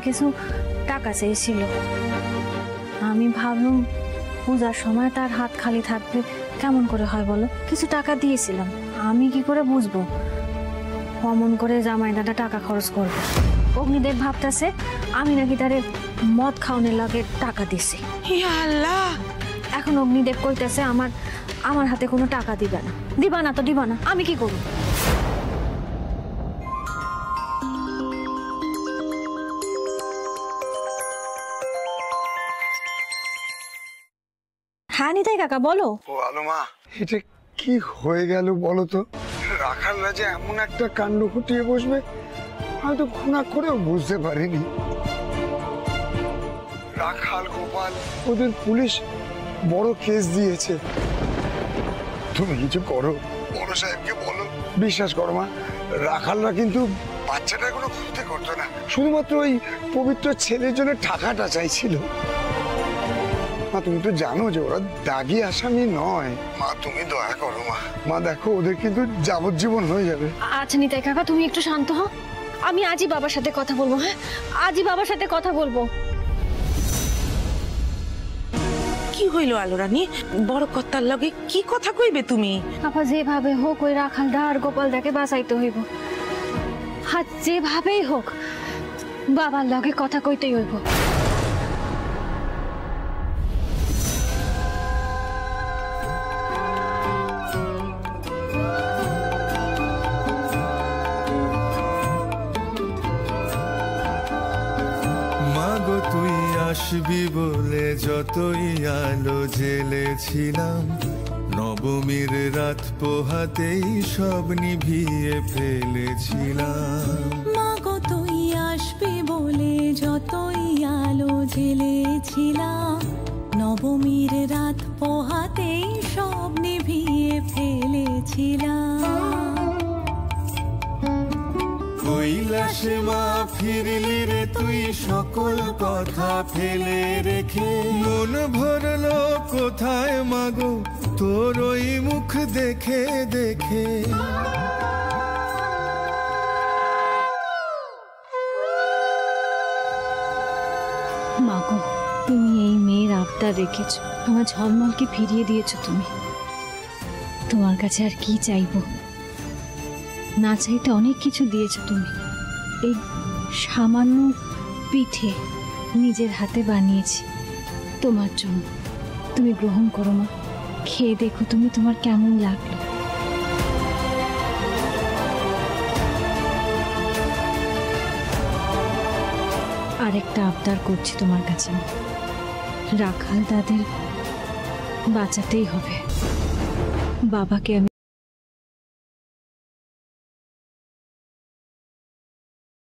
কিছু টাকা চেয়েছিল। আমি ভাবলাম পূজার সময় তার হাত খালি থাকবে, কেমন করে হয় বলো? কিছু টাকা দিয়েছিলাম, আমি কি করে বুঝবো অমন করে জামাইদাদা টাকা খরচ করবে? অগ্নিদেব ভাবতেছে আমি নাকি তারে মদ খাওয়ানোর লাগে টাকা দিছি। আল্লাহ, এখন অগ্নিদেব কইতেছে আমার হাতে কোনো টাকা দিবা না। দিবা না তো দিবা না, আমি কি করব? হ্যাঁ নিতাই কাকা বলো। ও আলো মা, এটা কি হয়ে গেল বলো তো? রাখালরা যে এমন একটা কাণ্ড ঘটিয়ে বসবে আমি তো খুনা করেও বুঝতে পারিনি। রাখাল গোপাল ওদের পুলিশ বড় কেস দিয়েছে। তুমি কিছু করো, বড় সাহেবকে বলো। বিশ্বাস করো মা, রাখালরা কিন্তু বাচ্চাটার কোনো ক্ষতি করতো না, শুধুমাত্র ওই পবিত্র ছেলের জন্য টাকাটা চাইছিল। মা তুমি তো জানো যে ওরা দাগি আসামি নয়। মা তুমি দয়া করো মা। মা দেখো ওদের কিন্তু যাবজ্জীবন হয়ে যাবে। আচ্ছা নিতাই কাকা তুমি একটু শান্ত হও, আমি আজই বাবার সাথে কথা বলবো। হ্যাঁ আজই বাবার সাথে কথা বলবো। কি হইল আলো রানী? বড় কর্তার লগে কি কথা কইবে তুমি? আপা যেভাবে হোক ওই রাখালদা আর গোপালদাকে বাঁচাইতে হইব। আর যেভাবেই হোক বাবার লগে কথা কইতেই হইব। মাগো তুই আসবি বলে যতই আলো জ্বেলেছিলাম, নবমীর রাত পোহাতেই সব নিভিয়ে ফেলেছিলাম। মাগো তুই আসবি বলে যতই আলো জ্বেলেছিলাম, নবমীর রাত পোহাতেই সব নিভিয়ে ফেলেছিলাম। কৈলাসে মা ফিরলি রে তুই সকল কথা ফেলে রেখে, মন ভরলো কোথায় মাগো তোর ওই মুখ দেখে দেখে। মাগো তুমি এই মেয়ের আবদার রেখেছো, আমার ঝলমলকে ফিরিয়ে দিয়েছো তুমি। তোমার কাছে আর কি চাইবো? না চাইতে অনেক কিছু দিয়েছো তুমি। এই সামান্য পিঠে নিজের হাতে বানিয়েছি তোমার জন্য, তুমি গ্রহণ করো মা। খেয়ে দেখো তুমি, তোমার কেমন লাগলো। আরেকটা আবদার করছি তোমার কাছে, রাখাল তাদের বাঁচাতেই হবে। বাবাকে আমি